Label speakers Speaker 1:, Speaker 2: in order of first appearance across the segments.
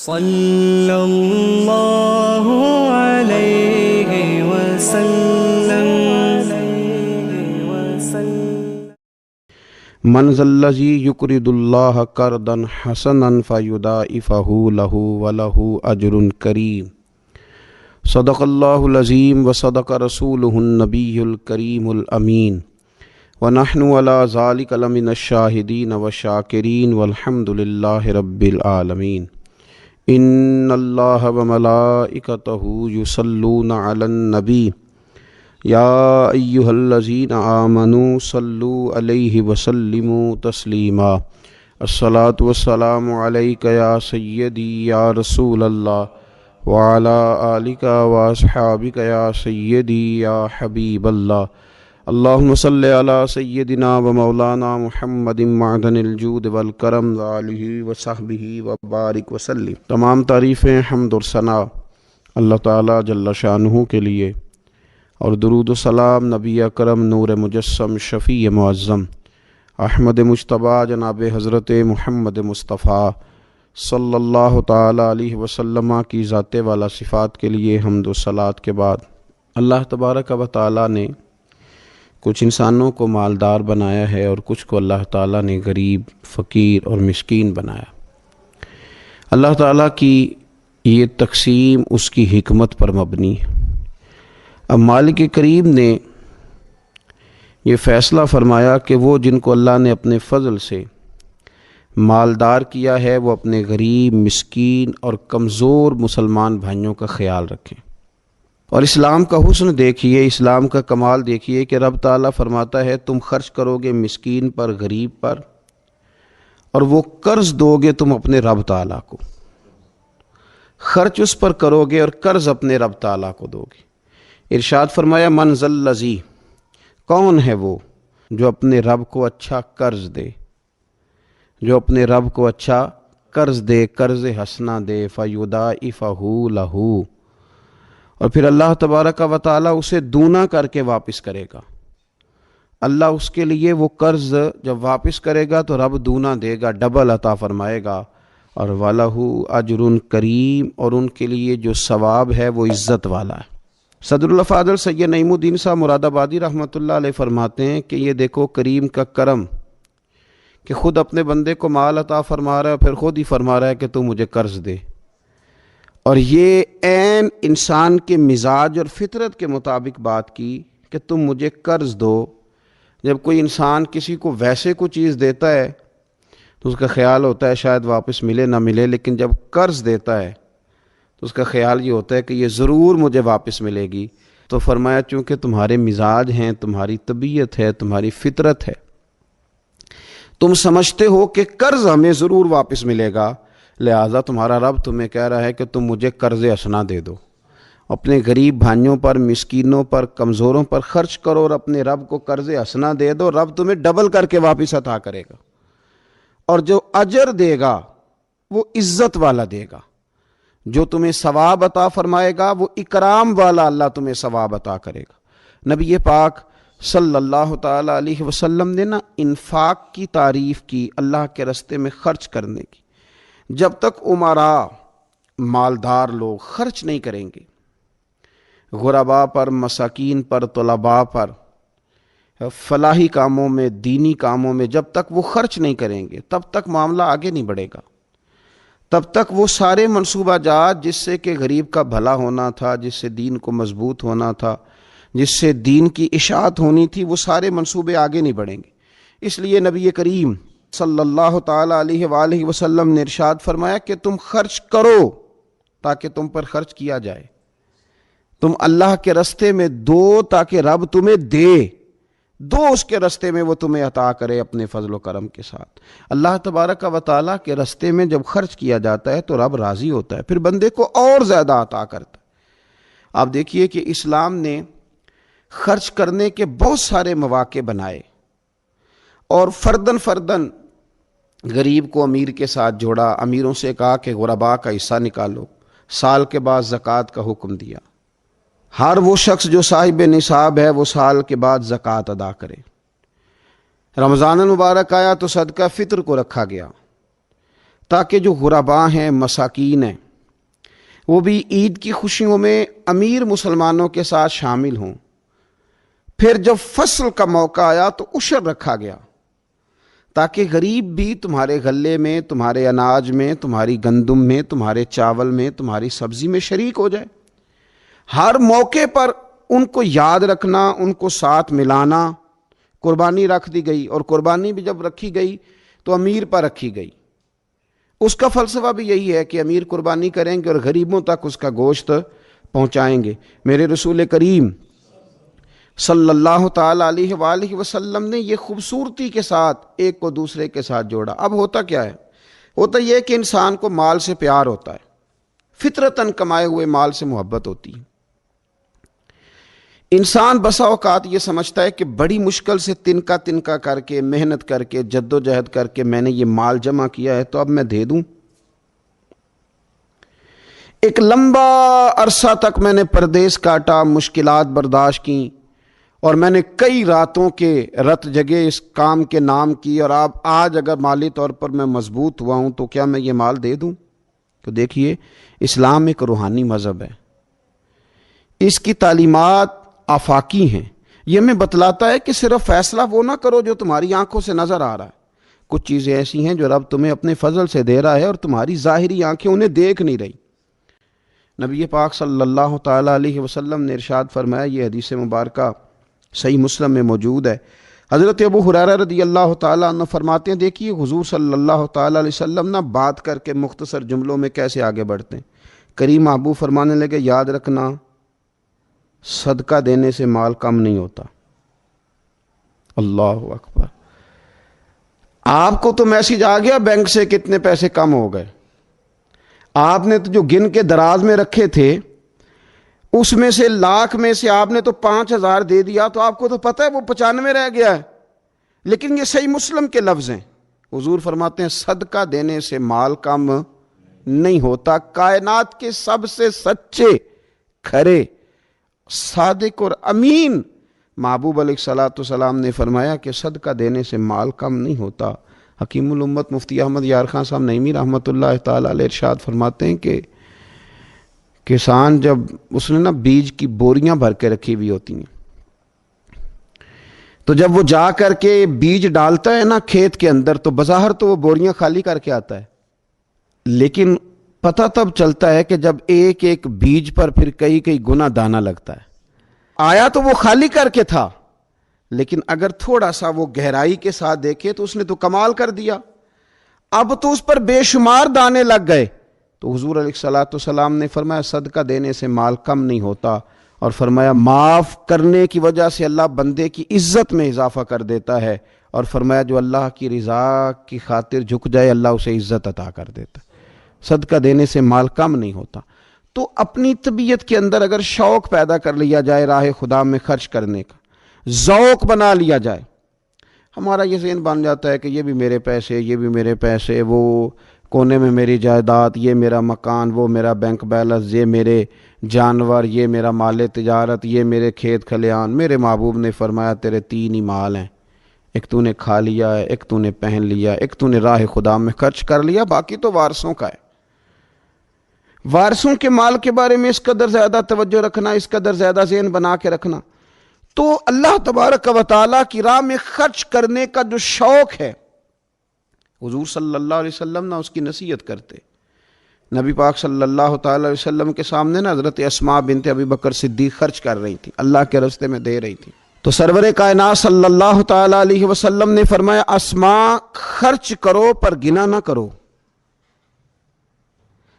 Speaker 1: صلی اللہ علیہ وسلم۔
Speaker 2: من ذا الذی یقرض اللہ قرضا حسنا فیضاعفہ لہ ولہ اجر کریم۔ صدق اللہ العظیم وصدق رسولہ النبی الکریم الامین، ونحن علی ذلک لمن الشاہدین والشاکرین والحمد للہ رب العالمین۔ ان اللہ وملائکتہ یصلون علی النبی یا ایہا الذین آمنوا صلوا علیہ وسلموا تسلیما۔ الصلاۃ والسلام علیک یا سیدی یا رسول اللہ وعلی آلک واصحابک یا سیدی یا حبیب اللہ۔ اللہم صلی علی سیدنا و مولانا محمد معدن الجود والکرم وآلہ وصحبہ وبارک وسلم۔ تمام تعریفیں، حمد اور ثنا اللہ تعالیٰ جل شانہ کے لیے، اور درود و سلام نبی اکرم نور مجسم شفیع معظم احمد مجتبیٰ جناب حضرت محمد مصطفیٰ صلی اللہ تعالیٰ علیہ وسلم کی ذات والا صفات کے لیے حمد و صلات کے بعد، اللہ تبارک و تعالیٰ نے کچھ انسانوں کو مالدار بنایا ہے اور کچھ کو اللہ تعالیٰ نے غریب، فقیر اور مسکین بنایا۔ اللہ تعالیٰ کی یہ تقسیم اس کی حکمت پر مبنی ہے۔ اب مالک کریم نے یہ فیصلہ فرمایا کہ وہ جن کو اللہ نے اپنے فضل سے مالدار کیا ہے وہ اپنے غریب، مسکین اور کمزور مسلمان بھائیوں کا خیال رکھیں۔ اور اسلام کا حسن دیکھیے، اسلام کا کمال دیکھیے کہ رب تعالیٰ فرماتا ہے تم خرچ کرو گے مسکین پر، غریب پر، اور وہ قرض دو گے تم اپنے رب تعالیٰ کو۔ خرچ اس پر کرو گے اور قرض اپنے رب تعالیٰ کو دو گے۔ ارشاد فرمایا من ذا الذی، کون ہے وہ جو اپنے رب کو اچھا قرض دے، جو اپنے رب کو اچھا قرض دے، قرض حسنا دے، فیضاعفہ لہ، اور پھر اللہ تبارک و تعالیٰ اسے دونا کر کے واپس کرے گا۔ اللہ اس کے لیے وہ قرض جب واپس کرے گا تو رب دونا دے گا، ڈبل عطا فرمائے گا، اور وَلَهُ اجر کریم، اور ان کے لیے جو ثواب ہے وہ عزت والا ہے۔ صدر الفاضل سید نعیم الدین صاحب مراد آبادی رحمۃ اللہ علیہ فرماتے ہیں کہ یہ دیکھو کریم کا کرم کہ خود اپنے بندے کو مال عطا فرما رہا ہے، پھر خود ہی فرما رہا ہے کہ تو مجھے قرض دے۔ اور یہ عین انسان کے مزاج اور فطرت کے مطابق بات کی کہ تم مجھے قرض دو۔ جب کوئی انسان کسی کو ویسے کوئی چیز دیتا ہے تو اس کا خیال ہوتا ہے شاید واپس ملے نہ ملے، لیکن جب قرض دیتا ہے تو اس کا خیال یہ ہوتا ہے کہ یہ ضرور مجھے واپس ملے گی۔ تو فرمایا چونکہ تمہارے مزاج ہیں، تمہاری طبیعت ہے، تمہاری فطرت ہے، تم سمجھتے ہو کہ قرض ہمیں ضرور واپس ملے گا، لہٰذا تمہارا رب تمہیں کہہ رہا ہے کہ تم مجھے قرض حسنا دے دو، اپنے غریب بھائیوں پر، مسکینوں پر، کمزوروں پر خرچ کرو اور اپنے رب کو قرض حسنا دے دو، رب تمہیں ڈبل کر کے واپس عطا کرے گا، اور جو اجر دے گا وہ عزت والا دے گا، جو تمہیں ثواب عطا فرمائے گا وہ اکرام والا اللہ تمہیں ثواب عطا کرے گا۔ نبی پاک صلی اللہ تعالیٰ علیہ وسلم نے انفاق کی تعریف کی، اللہ کے راستے میں خرچ کرنے کی۔ جب تک امراء، مالدار لوگ خرچ نہیں کریں گے غرباء پر، مساکین پر، طلباء پر، فلاحی کاموں میں، دینی کاموں میں، جب تک وہ خرچ نہیں کریں گے تب تک معاملہ آگے نہیں بڑھے گا، تب تک وہ سارے منصوبہ جات جس سے کہ غریب کا بھلا ہونا تھا، جس سے دین کو مضبوط ہونا تھا، جس سے دین کی اشاعت ہونی تھی، وہ سارے منصوبے آگے نہیں بڑھیں گے۔ اس لیے نبی کریم صلی اللہ تعالیٰ علیہ وآلہ وسلم نے ارشاد فرمایا کہ تم خرچ کرو تاکہ تم پر خرچ کیا جائے، تم اللہ کے راستے میں دو تاکہ رب تمہیں دے، دو اس کے راستے میں وہ تمہیں عطا کرے اپنے فضل و کرم کے ساتھ۔ اللہ تبارک و تعالیٰ کے راستے میں جب خرچ کیا جاتا ہے تو رب راضی ہوتا ہے، پھر بندے کو اور زیادہ عطا کرتا ہے۔ آپ دیکھیے کہ اسلام نے خرچ کرنے کے بہت سارے مواقع بنائے، اور فردن فردن غریب کو امیر کے ساتھ جوڑا، امیروں سے کہا کہ غرباء کا حصہ نکالو، سال کے بعد زکوٰۃ کا حکم دیا، ہر وہ شخص جو صاحب نصاب ہے وہ سال کے بعد زکوٰۃ ادا کرے۔ رمضان المبارک آیا تو صدقہ فطر کو رکھا گیا، تاکہ جو غرباء ہیں، مساکین ہیں، وہ بھی عید کی خوشیوں میں امیر مسلمانوں کے ساتھ شامل ہوں۔ پھر جب فصل کا موقع آیا تو عشر رکھا گیا تاکہ غریب بھی تمہارے غلے میں، تمہارے اناج میں، تمہاری گندم میں، تمہارے چاول میں، تمہاری سبزی میں شریک ہو جائے۔ ہر موقع پر ان کو یاد رکھنا، ان کو ساتھ ملانا۔ قربانی رکھ دی گئی، اور قربانی بھی جب رکھی گئی تو امیر پر رکھی گئی۔ اس کا فلسفہ بھی یہی ہے کہ امیر قربانی کریں گے اور غریبوں تک اس کا گوشت پہنچائیں گے۔ میرے رسول کریم صلی اللہ تعالی علیہ وآلہ وسلم نے یہ خوبصورتی کے ساتھ ایک کو دوسرے کے ساتھ جوڑا۔ اب ہوتا کیا ہے؟ ہوتا یہ کہ انسان کو مال سے پیار ہوتا ہے، فطرتاً کمائے ہوئے مال سے محبت ہوتی ہے۔ انسان بسا اوقات یہ سمجھتا ہے کہ بڑی مشکل سے تنکا تنکا کر کے، محنت کر کے، جد و جہد کر کے میں نے یہ مال جمع کیا ہے تو اب میں دے دوں۔ ایک لمبا عرصہ تک میں نے پردیس کاٹا، مشکلات برداشت کی، اور میں نے کئی راتوں کے رت جگے اس کام کے نام کی، اور اب آج اگر مالی طور پر میں مضبوط ہوا ہوں تو کیا میں یہ مال دے دوں؟ تو دیکھیے، اسلام ایک روحانی مذہب ہے، اس کی تعلیمات آفاقی ہیں۔ یہ ہمیں بتلاتا ہے کہ صرف فیصلہ وہ نہ کرو جو تمہاری آنکھوں سے نظر آ رہا ہے۔ کچھ چیزیں ایسی ہیں جو رب تمہیں اپنے فضل سے دے رہا ہے اور تمہاری ظاہری آنکھیں انہیں دیکھ نہیں رہی۔ نبی پاک صلی اللہ تعالی علیہ وسلم نے ارشاد فرمایا، یہ حدیث مبارکہ صحیح مسلم میں موجود ہے۔ حضرت ابو ہریرہ رضی اللہ تعالیٰ عنہ فرماتے ہیں، دیکھیے حضور صلی اللہ تعالیٰ علیہ وسلم نہ بات کر کے مختصر جملوں میں کیسے آگے بڑھتے ہیں۔ کریم محبوب فرمانے لگے، یاد رکھنا صدقہ دینے سے مال کم نہیں ہوتا۔ اللہ اکبر! آپ کو تو میسج آ گیا بینک سے کتنے پیسے کم ہو گئے، آپ نے تو جو گن کے دراز میں رکھے تھے اس میں سے لاکھ میں سے آپ نے تو 5,000 دے دیا، تو آپ کو تو پتہ ہے وہ 95 رہ گیا ہے۔ لیکن یہ صحیح مسلم کے لفظ ہیں، حضور فرماتے ہیں صدقہ دینے سے مال کم نہیں ہوتا۔ کائنات کے سب سے سچے، کھرے، صادق اور امین محبوب علیہ الصلوۃ والسلام نے فرمایا کہ صدقہ دینے سے مال کم نہیں ہوتا۔ حکیم الامت مفتی احمد یار خان صاحب نعیمی رحمۃ اللہ تعالی علیہ ارشاد فرماتے ہیں کہ کسان جب اس نے بیج کی بوریاں بھر کے رکھی ہوئی ہوتی ہیں، تو جب وہ جا کر کے بیج ڈالتا ہے کھیت کے اندر، تو بظاہر تو وہ بوریاں خالی کر کے آتا ہے، لیکن پتہ تب چلتا ہے کہ جب ایک ایک بیج پر پھر کئی کئی گنا دانہ لگتا ہے۔ آیا تو وہ خالی کر کے تھا، لیکن اگر تھوڑا سا وہ گہرائی کے ساتھ دیکھے تو اس نے تو کمال کر دیا، اب تو اس پر بے شمار دانے لگ گئے۔ تو حضور علیہ الصلوۃ والسلام نے فرمایا صدقہ دینے سے مال کم نہیں ہوتا، اور فرمایا معاف کرنے کی وجہ سے اللہ بندے کی عزت میں اضافہ کر دیتا ہے، اور فرمایا جو اللہ کی رضا کی خاطر جھک جائے اللہ اسے عزت عطا کر دیتا ہے۔ صدقہ دینے سے مال کم نہیں ہوتا۔ تو اپنی طبیعت کے اندر اگر شوق پیدا کر لیا جائے راہ خدا میں خرچ کرنے کا، ذوق بنا لیا جائے، ہمارا یہ ذہن بن جاتا ہے کہ یہ بھی میرے پیسے، یہ بھی میرے پیسے، وہ کونے میں میری جائیداد، یہ میرا مکان، وہ میرا بینک بیلنس، یہ میرے جانور، یہ میرا مال تجارت، یہ میرے کھیت کھلیان۔ میرے محبوب نے فرمایا تیرے 3 ہی مال ہیں، ایک تو نے کھا لیا ہے، ایک تو نے پہن لیا، ایک تو نے راہ خدا میں خرچ کر لیا، باقی تو وارثوں کا ہے۔ وارثوں کے مال کے بارے میں اس قدر زیادہ توجہ رکھنا، اس قدر زیادہ ذہن بنا کے رکھنا، تو اللہ تبارک و تعالیٰ کی راہ میں خرچ کرنے کا جو شوق ہے، حضور صلی اللہ علیہ وسلم نہ اس کی نصیحت کرتے۔ نبی پاک صلی اللہ تعالی علیہ وسلم کے سامنے حضرت اسماء بنت ابی بکر صدیق خرچ کر رہی تھی، اللہ کے راستے میں دے رہی تھی، تو سرور کائنات صلی اللہ تعالی علیہ وسلم نے فرمایا اسماء خرچ کرو پر گنا نہ کرو،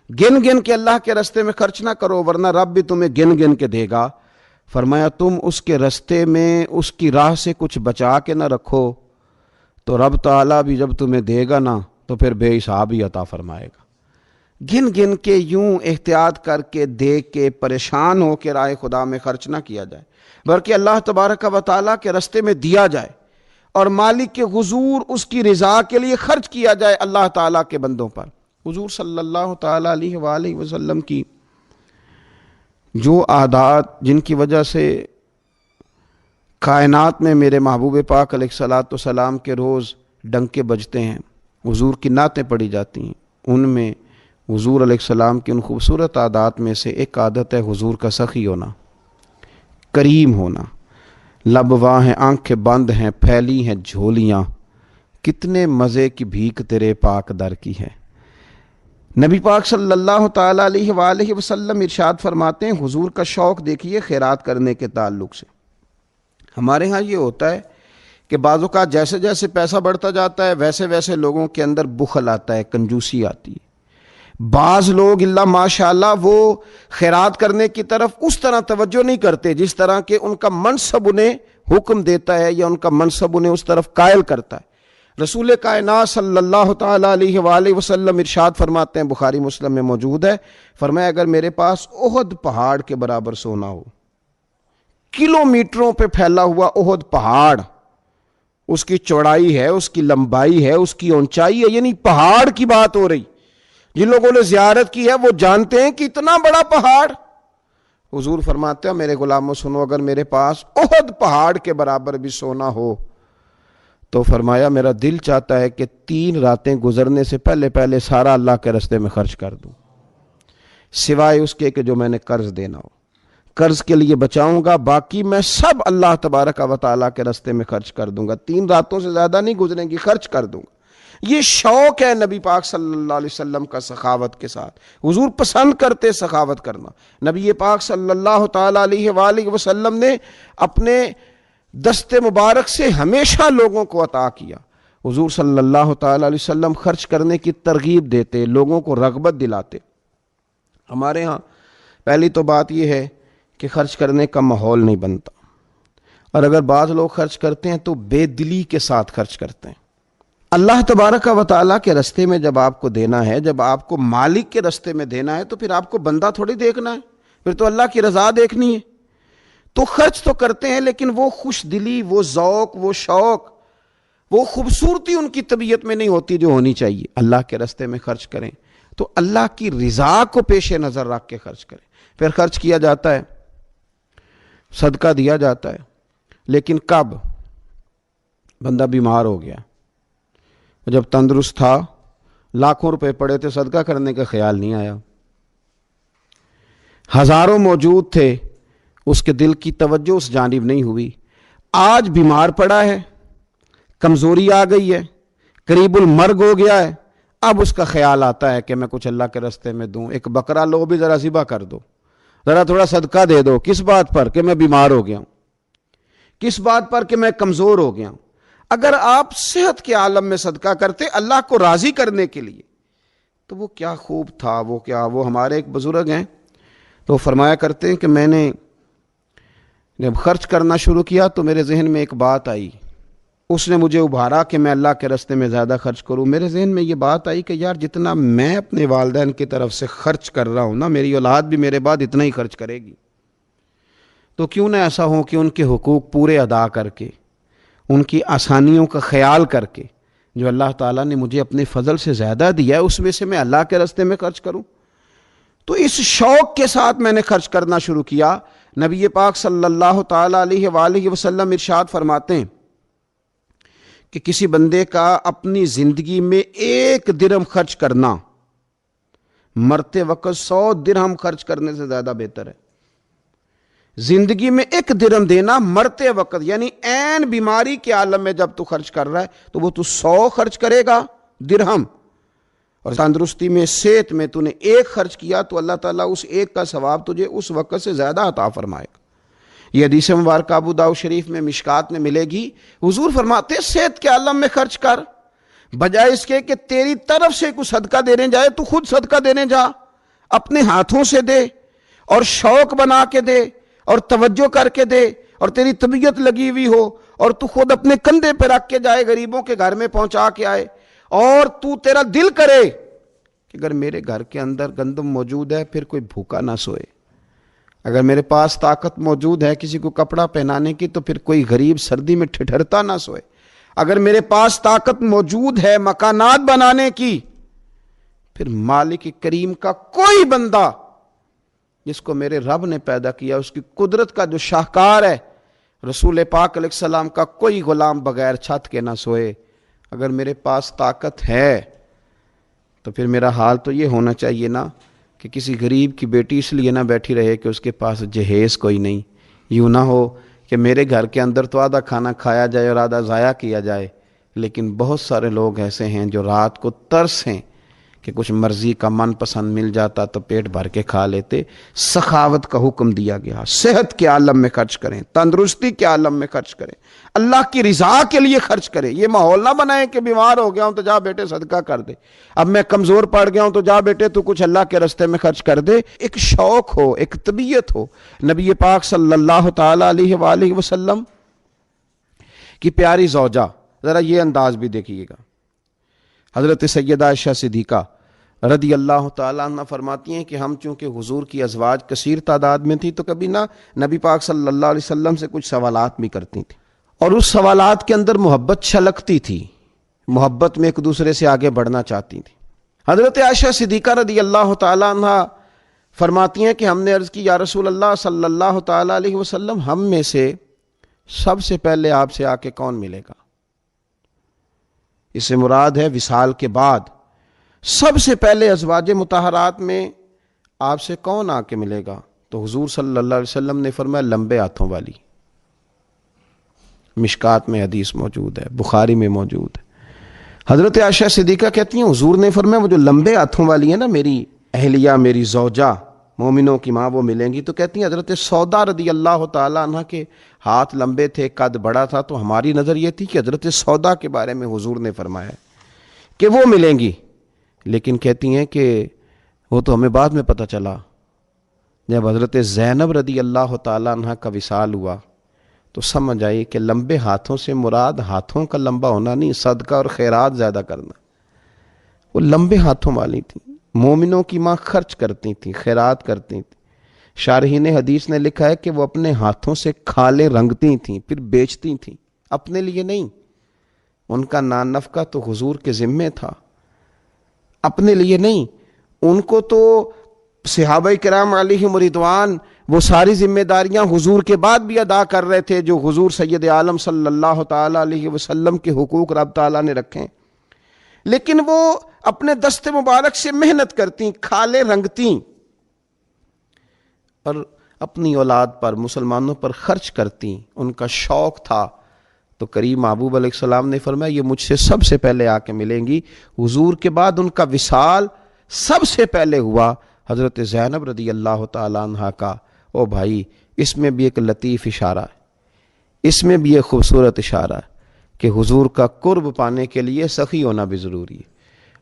Speaker 2: گن گن کے اللہ کے راستے میں خرچ نہ کرو، ورنہ رب بھی تمہیں گن گن کے دے گا۔ فرمایا تم اس کے راستے میں اس کی راہ سے کچھ بچا کے نہ رکھو تو رب تعالیٰ بھی جب تمہیں دے گا نا تو پھر بے حساب ہی عطا فرمائے گا۔ گن گن کے یوں احتیاط کر کے دیکھ کے پریشان ہو کے راہ خدا میں خرچ نہ کیا جائے، بلکہ اللہ تبارک و تعالیٰ کے راستے میں دیا جائے اور مالک کے حضور اس کی رضا کے لیے خرچ کیا جائے اللہ تعالیٰ کے بندوں پر۔ حضور صلی اللہ تعالیٰ علیہ وآلہ وسلم کی جو عادات جن کی وجہ سے کائنات میں میرے محبوب پاک علیہ الصلوۃ والسلام کے روز ڈنکے بجتے ہیں، حضور کی نعتیں پڑھی جاتی ہیں، ان میں حضور علیہ السلام کی ان خوبصورت عادات میں سے ایک عادت ہے حضور کا سخی ہونا، کریم ہونا۔ لب واں ہیں، آنکھیں بند ہیں، پھیلی ہیں جھولیاں، کتنے مزے کی بھیک تیرے پاک در کی ہے۔ نبی پاک صلی اللہ تعالیٰ علیہ وآلہ وسلم ارشاد فرماتے ہیں، حضور کا شوق دیکھیے خیرات کرنے کے تعلق سے۔ ہمارے ہاں یہ ہوتا ہے کہ بعض اوقات جیسے جیسے پیسہ بڑھتا جاتا ہے ویسے ویسے لوگوں کے اندر بخل آتا ہے، کنجوسی آتی ہے۔ بعض لوگ اللہ ماشاءاللہ وہ خیرات کرنے کی طرف اس طرح توجہ نہیں کرتے جس طرح کہ ان کا منصب انہیں حکم دیتا ہے یا ان کا منصب انہیں اس طرف قائل کرتا ہے۔ رسول کائنات صلی اللہ تعالیٰ علیہ وآلہ وسلم ارشاد فرماتے ہیں، بخاری مسلم میں موجود ہے، فرمایا اگر میرے پاس احد پہاڑ کے برابر سونا ہو، کلومیٹروں پہ پھیلا ہوا احد پہاڑ، اس کی چوڑائی ہے، اس کی لمبائی ہے، اس کی اونچائی ہے، یعنی پہاڑ کی بات ہو رہی، جن لوگوں نے زیارت کی ہے وہ جانتے ہیں کہ اتنا بڑا پہاڑ۔ حضور فرماتے ہیں میرے غلاموں سنو، اگر میرے پاس احد پہاڑ کے برابر بھی سونا ہو تو فرمایا میرا دل چاہتا ہے کہ 3 راتیں گزرنے سے پہلے پہلے سارا اللہ کے راستے میں خرچ کر دوں، سوائے اس کے کہ جو میں نے قرض دینا ہو، قرض کے لیے بچاؤں گا، باقی میں سب اللہ تبارک و تعالیٰ کے راستے میں خرچ کر دوں گا، 3 راتوں سے زیادہ نہیں گزریں گی، خرچ کر دوں گا۔ یہ شوق ہے نبی پاک صلی اللہ علیہ وسلم کا سخاوت کے ساتھ۔ حضور پسند کرتے سخاوت کرنا۔ نبی پاک صلی اللہ تعالیٰ علیہ وآلہ وسلم نے اپنے دست مبارک سے ہمیشہ لوگوں کو عطا کیا۔ حضور صلی اللہ تعالیٰ علیہ وسلم خرچ کرنے کی ترغیب دیتے، لوگوں کو رغبت دلاتے۔ ہمارے ہاں پہلی تو بات یہ ہے کہ خرچ کرنے کا ماحول نہیں بنتا، اور اگر بعض لوگ خرچ کرتے ہیں تو بے دلی کے ساتھ خرچ کرتے ہیں۔ اللہ تبارک و تعالیٰ کے راستے میں جب آپ کو دینا ہے، جب آپ کو مالک کے راستے میں دینا ہے تو پھر آپ کو بندہ تھوڑی دیکھنا ہے، پھر تو اللہ کی رضا دیکھنی ہے۔ تو خرچ تو کرتے ہیں لیکن وہ خوش دلی، وہ ذوق، وہ شوق، وہ خوبصورتی ان کی طبیعت میں نہیں ہوتی جو ہونی چاہیے۔ اللہ کے راستے میں خرچ کریں تو اللہ کی رضا کو پیش نظر رکھ کے خرچ کریں۔ پھر خرچ کیا جاتا ہے، صدقہ دیا جاتا ہے، لیکن کب بندہ بیمار ہو گیا، جب تندرست تھا، لاکھوں روپے پڑے تھے، صدقہ کرنے کا خیال نہیں آیا۔ ہزاروں موجود تھے، اس کے دل کی توجہ اس جانب نہیں ہوئی۔ آج بیمار پڑا ہے، کمزوری آ گئی ہے، قریب المرگ ہو گیا ہے، اب اس کا خیال آتا ہے کہ میں کچھ اللہ کے راستے میں دوں، ایک بکرا لو بھی ذرا ذبح کر دو، ذرا تھوڑا صدقہ دے دو۔ کس بات پر؟ کہ میں بیمار ہو گیا ہوں، کس بات پر؟ کہ میں کمزور ہو گیا ہوں۔ اگر آپ صحت کے عالم میں صدقہ کرتے اللہ کو راضی کرنے کے لیے تو وہ کیا خوب تھا، وہ ہمارے ایک بزرگ ہیں تو فرمایا کرتے ہیں کہ میں نے جب خرچ کرنا شروع کیا تو میرے ذہن میں ایک بات آئی، اس نے مجھے ابھارا کہ میں اللہ کے راستے میں زیادہ خرچ کروں۔ میرے ذہن میں یہ بات آئی کہ یار جتنا میں اپنے والدین کی طرف سے خرچ کر رہا ہوں نا، میری اولاد بھی میرے بعد اتنا ہی خرچ کرے گی، تو کیوں نہ ایسا ہو کہ ان کے حقوق پورے ادا کر کے، ان کی آسانیوں کا خیال کر کے، جو اللہ تعالیٰ نے مجھے اپنے فضل سے زیادہ دیا ہے اس میں سے میں اللہ کے راستے میں خرچ کروں۔ تو اس شوق کے ساتھ میں نے خرچ کرنا شروع کیا۔ نبی پاک صلی اللہ تعالیٰ علیہ وآلہ وسلم ارشاد فرماتے ہیں کہ کسی بندے کا اپنی زندگی میں 1 درہم خرچ کرنا مرتے وقت 100 درہم خرچ کرنے سے زیادہ بہتر ہے۔ زندگی میں 1 درہم دینا مرتے وقت، یعنی عین بیماری کے عالم میں جب تو خرچ کر رہا ہے تو وہ تو 100 خرچ کرے گا درہم، اور تندرستی میں، صحت میں تو نے 1 خرچ کیا تو اللہ تعالیٰ اس 1 کا ثواب تجھے اس وقت سے زیادہ عطا فرمائے گا۔ یہ حدیث مبارکہ ابو داؤد شریف میں مشکات میں ملے گی۔ حضور فرماتے صحت کے عالم میں خرچ کر، بجائے اس کے کہ تیری طرف سے کوئی صدقہ دینے جائے تو خود صدقہ دینے جا، اپنے ہاتھوں سے دے اور شوق بنا کے دے اور توجہ کر کے دے، اور تیری طبیعت لگی ہوئی ہو اور تو خود اپنے کندھے پہ رکھ کے جائے، غریبوں کے گھر میں پہنچا کے آئے، اور تو تیرا دل کرے کہ اگر میرے گھر کے اندر گندم موجود ہے پھر کوئی بھوکا نہ سوئے، اگر میرے پاس طاقت موجود ہے کسی کو کپڑا پہنانے کی تو پھر کوئی غریب سردی میں ٹھٹھرتا نہ سوئے، اگر میرے پاس طاقت موجود ہے مکانات بنانے کی، پھر مالک کریم کا کوئی بندہ جس کو میرے رب نے پیدا کیا، اس کی قدرت کا جو شاہکار ہے رسول پاک علیہ السلام کا، کوئی غلام بغیر چھت کے نہ سوئے۔ اگر میرے پاس طاقت ہے تو پھر میرا حال تو یہ ہونا چاہیے نا کہ کسی غریب کی بیٹی اس لیے نہ بیٹھی رہے کہ اس کے پاس جہیز کوئی نہیں، یوں نہ ہو کہ میرے گھر کے اندر تو آدھا کھانا کھایا جائے اور آدھا ضائع کیا جائے، لیکن بہت سارے لوگ ایسے ہیں جو رات کو ترس ہیں کہ کچھ مرضی کا من پسند مل جاتا تو پیٹ بھر کے کھا لیتے۔ سخاوت کا حکم دیا گیا، صحت کے عالم میں خرچ کریں، تندرستی کے عالم میں خرچ کریں، اللہ کی رضا کے لیے خرچ کریں۔ یہ ماحول نہ بنائیں کہ بیمار ہو گیا ہوں تو جا بیٹے صدقہ کر دے، اب میں کمزور پڑ گیا ہوں تو جا بیٹے تو کچھ اللہ کے راستے میں خرچ کر دے۔ ایک شوق ہو، ایک طبیعت ہو۔ نبی پاک صلی اللہ تعالی علیہ وآلہ وسلم کی پیاری زوجہ، ذرا یہ انداز بھی دیکھیے گا، حضرت سیدہ عائشہ صدیقہ رضی اللہ تعالیٰ عنہ فرماتی ہیں کہ ہم چونکہ حضور کی ازواج کثیر تعداد میں تھی تو کبھی نہ نبی پاک صلی اللہ علیہ وسلم سے کچھ سوالات بھی کرتی تھیں، اور اس سوالات کے اندر محبت چھلکتی تھی، محبت میں ایک دوسرے سے آگے بڑھنا چاہتی تھی۔ حضرت عائشہ صدیقہ رضی اللہ تعالیٰ عنہ فرماتی ہیں کہ ہم نے عرض کی یا رسول اللہ صلی اللہ تعالیٰ علیہ وسلم، ہم میں سے سب سے پہلے آپ سے آ کے کون ملے گا؟ اس سے مراد ہے وصال کے بعد سب سے پہلے ازواج مطہرات میں آپ سے کون آ کے ملے گا؟ تو حضور صلی اللہ علیہ وسلم نے فرمایا لمبے ہاتھوں والی۔ مشکات میں حدیث موجود ہے، بخاری میں موجود ہے۔ حضرت عائشہ صدیقہ کہتی ہیں حضور نے فرمایا وہ جو لمبے ہاتھوں والی ہے نا، میری اہلیہ، میری زوجہ، مومنوں کی ماں، وہ ملیں گی۔ تو کہتی ہیں حضرت سودا رضی اللہ تعالیٰ عنہ کے ہاتھ لمبے تھے، قد بڑا تھا، تو ہماری نظر یہ تھی کہ حضرت سودا کے بارے میں حضور نے فرمایا کہ وہ ملیں گی، لیکن کہتی ہیں کہ وہ تو ہمیں بعد میں پتہ چلا جب حضرت زینب رضی اللہ تعالیٰ عنہ کا وصال ہوا تو سمجھ آئی کہ لمبے ہاتھوں سے مراد ہاتھوں کا لمبا ہونا نہیں، صدقہ اور خیرات زیادہ کرنا۔ وہ لمبے ہاتھوں والی تھیں، مومنوں کی ماں، خرچ کرتی تھیں، خیرات کرتی تھیں۔ شارحین حدیث نے لکھا ہے کہ وہ اپنے ہاتھوں سے کھالیں رنگتی تھیں، پھر بیچتی تھیں، اپنے لیے نہیں۔ ان کا نان نفقہ تو حضور کے ذمے تھا، اپنے لیے نہیں۔ ان کو تو صحابہ کرام علیہم رضوان وہ ساری ذمہ داریاں حضور کے بعد بھی ادا کر رہے تھے جو حضور سید عالم صلی اللہ تعالی علیہ وسلم کے حقوق رب تعالیٰ نے رکھیں، لیکن وہ اپنے دست مبارک سے محنت کرتی، کھالیں رنگتی اور اپنی اولاد پر، مسلمانوں پر خرچ کرتی۔ ان کا شوق تھا۔ تو کریم محبوب علیہ السلام نے فرمایا یہ مجھ سے سب سے پہلے آ کے ملیں گی۔ حضور کے بعد ان کا وصال سب سے پہلے ہوا حضرت زینب رضی اللہ تعالیٰ عنہ کا۔ او بھائی، اس میں بھی ایک لطیف اشارہ ہے، اس میں بھی ایک خوبصورت اشارہ ہے کہ حضور کا قرب پانے کے لیے سخی ہونا بھی ضروری ہے۔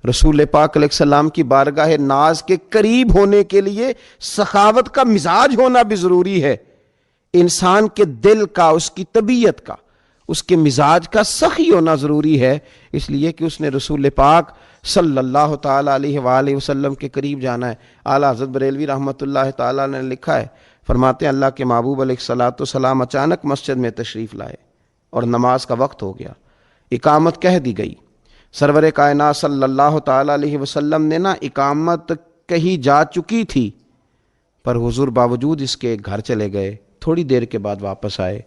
Speaker 2: رسول پاک علیہ السلام کی بارگاہ ناز کے قریب ہونے کے لیے سخاوت کا مزاج ہونا بھی ضروری ہے۔ انسان کے دل کا، اس کی طبیعت کا، اس کے مزاج کا سخی ہونا ضروری ہے، اس لیے کہ اس نے رسول پاک صلی اللہ تعالیٰ علیہ وآلہ وسلم کے قریب جانا ہے۔ اعلیٰ حضرت بریلوی رحمۃ اللہ تعالیٰ نے لکھا ہے، فرماتے ہیں اللہ کے محبوب علیہ الصلوۃ والسلام اچانک مسجد میں تشریف لائے اور نماز کا وقت ہو گیا، اقامت کہہ دی گئی۔ سرور کائنات صلی اللہ تعالیٰ علیہ وسلم نے نا اقامت کہی جا چکی تھی، پر حضور باوجود اس کے گھر چلے گئے، تھوڑی دیر کے بعد واپس آئے۔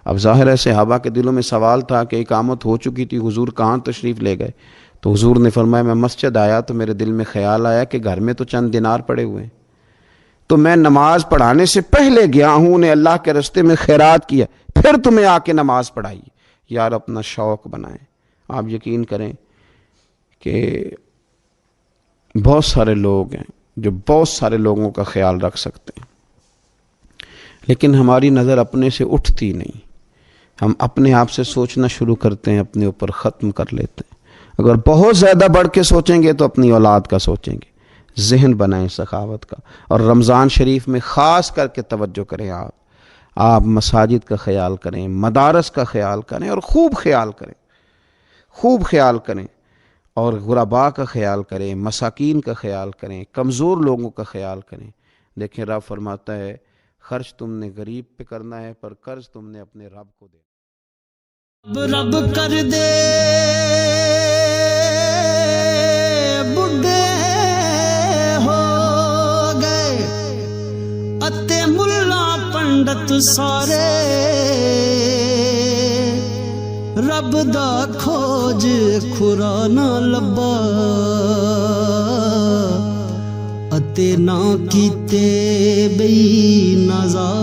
Speaker 2: اب ظاہر ہے صحابہ کے دلوں میں سوال تھا کہ اقامت ہو چکی تھی، حضور کہاں تشریف لے گئے؟ تو حضور نے فرمایا میں مسجد آیا تو میرے دل میں خیال آیا کہ گھر میں تو چند دینار پڑے ہوئے ہیں، تو میں نماز پڑھانے سے پہلے گیا ہوں، انہیں اللہ کے راستے میں خیرات کیا، پھر تمہیں آ کے نماز پڑھائی۔ یار اپنا شوق بنائیں۔ آپ یقین کریں کہ بہت سارے لوگ ہیں جو بہت سارے لوگوں کا خیال رکھ سکتے ہیں، لیکن ہماری نظر اپنے سے اٹھتی نہیں۔ ہم اپنے آپ سے سوچنا شروع کرتے ہیں، اپنے اوپر ختم کر لیتے ہیں۔ اگر بہت زیادہ بڑھ کے سوچیں گے تو اپنی اولاد کا سوچیں گے۔ ذہن بنائیں سخاوت کا، اور رمضان شریف میں خاص کر کے توجہ کریں۔ آپ مساجد کا خیال کریں، مدارس کا خیال کریں، اور خوب خیال کریں، خوب خیال کریں، اور غرباء کا خیال کریں، مساکین کا خیال کریں، کمزور لوگوں کا خیال کریں۔ دیکھیں رب فرماتا ہے خرچ تم نے غریب پہ کرنا ہے، پر قرض تم نے اپنے رب کو دے۔
Speaker 1: رب کر دے بڈھے ہو گئے اتے ملا پنڈت سارے، رب دا کھوج کھرا نہ لبا۔ ਅਤੇ ਨਾ ਕੀਤੇ ਬਈ ਨਜ਼ਾਰੇ।